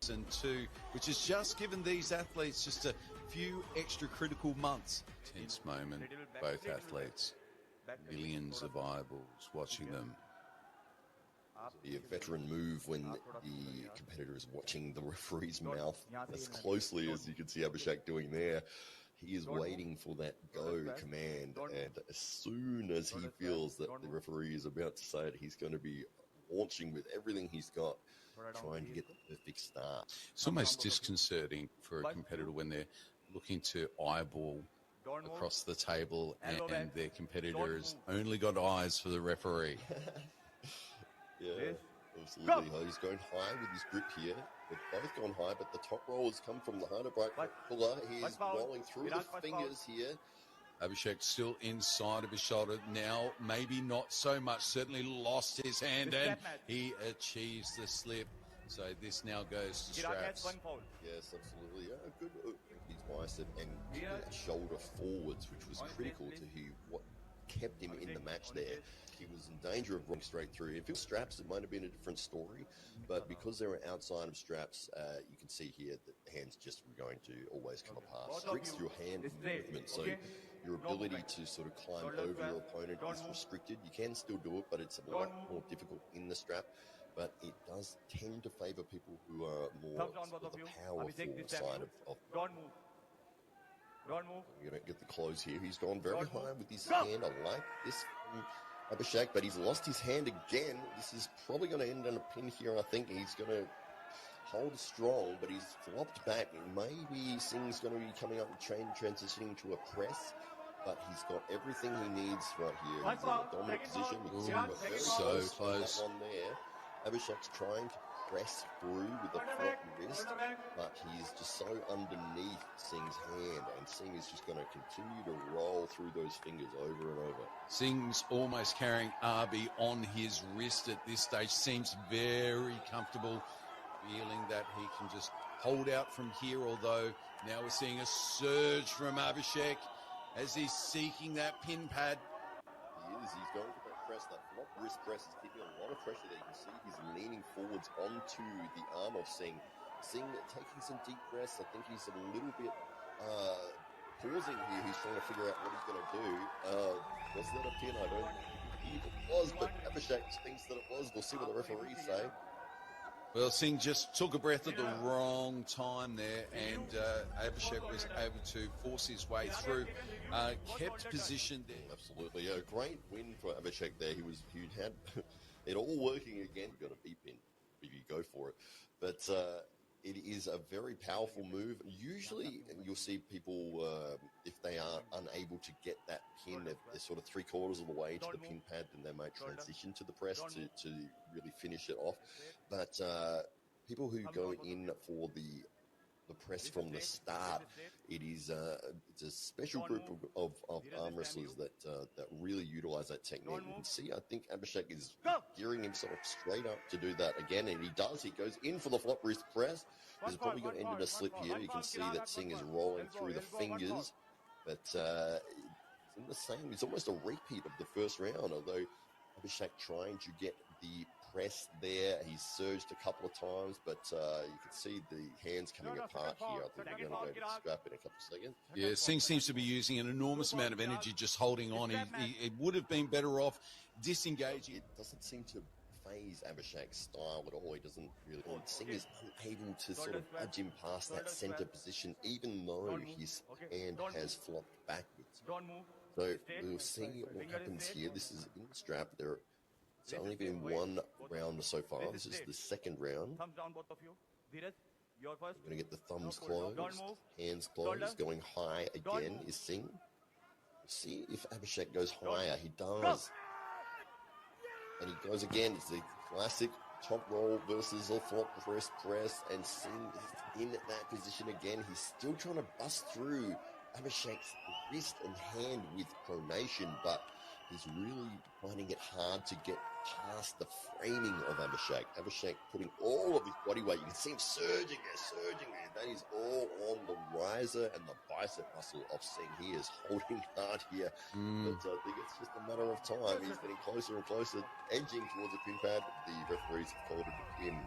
and two, which has just given these athletes just a few extra critical months. Tense moment, both athletes, millions of eyeballs watching them. Be a veteran move when the competitor is watching the referee's mouth as closely as you can see Abhishek doing there. He is waiting for that go command, and as soon as he feels that the referee is about to say it, he's going to be launching with everything he's got, trying to get the perfect start. It's almost disconcerting for a competitor when they're looking to eyeball across the table and their competitor has only got eyes for the referee. Yeah, absolutely. He's going high with his grip here. They've both gone high, but the top roll has come from the harder break puller. He is rolling through the fingers here. Abhishek still inside of his shoulder. Now, maybe not so much. Certainly lost his hand, and he achieves the slip. So this now goes to straps. Yes, absolutely. Yeah, good. His bicep and that shoulder forwards, which was critical to what kept him in the match there. He was in danger of running straight through. If it was straps, it might have been a different story. But because they were outside of straps, you can see here that the hands just were going to always come apart. Restricts your hand movement. So your ability to sort of climb over your opponent is restricted. You can still do it, but it's a lot more difficult in the strap. But it does tend to favour people who are more sort of the powerful side of you don't get the close here. He's gone very high with his hand. I like this from Abhishek, but he's lost his hand again. This is probably going to end on a pin here, I think. He's going to hold strong, but he's flopped back. Maybe Singh's going to be coming up and transitioning to a press, but he's got everything he needs right here. He's in a dominant position. Very so close. On there. Abhishek's trying to press through with a flop wrist, but he's just so underneath Singh's hand, and Singh is just going to continue to roll through those fingers over and over. Singh's almost carrying Arbi on his wrist at this stage. Seems very comfortable, feeling that he can just hold out from here, although now we're seeing a surge from Abhishek as he's seeking that pin pad. He is. He's going for that press. That flop wrist press is keeping a lot of pressure there. You can see he's leaning forwards onto the arm of Singh. Singh taking some deep breaths. I think he's a little bit pausing here. He's trying to figure out what he's going to do. Was that a pin? I don't believe it was, but Abhishek thinks that it was. We'll see what the referees say. Well, Singh just took a breath at the wrong time there, and Abhishek was able to force his way through, kept position there. Absolutely, a great win for Abhishek there. He had it all working again. Got a beep in if you go for it, but it is a very powerful move. Usually, you'll see people if they are unable to get that pin, they're sort of 3/4 of the way to the pin pad, then they might transition to the press to really finish it off. But people who go in for the press from the start, it's a special group of arm wrestlers that really utilize that technique. You can see, I think Abhishek is gearing himself straight up to do that again, and he does. He goes in for the flop wrist press. This is probably going to end in a slip here. You can see that Singh is rolling through the fingers, but it's in the same. It's almost a repeat of the first round, although Abhishek trying to get the press there. He's surged a couple of times, but you can see the hands coming apart here. I think we're going to go to the scrap in a couple of seconds. Yeah, Singh seems to be using an enormous amount of energy just holding on. He would have been better off disengaging. It doesn't seem to phase Abhishek's style at all. He doesn't really. Singh is unable to sort of edge him past that center position, even though his hand has flopped backwards. So we'll see what happens here. This is in the strap. It's only been one round so far. This is the second round. We're going to get the thumbs closed, hands closed, going high again is Singh. See if Abhishek goes higher. He does. And he goes again. It's the classic top roll versus a flop wrist press. And Singh is in that position again. He's still trying to bust through Abhishek's wrist and hand with pronation, but he's really finding it hard to get past the framing of Abhishek. Abhishek putting all of his body weight. You can see him surging there. That is all on the riser and the bicep muscle of Singh. He is holding hard here. But I think it's just a matter of time. He's getting closer and closer, edging towards the pin pad. The referees have called it a pin.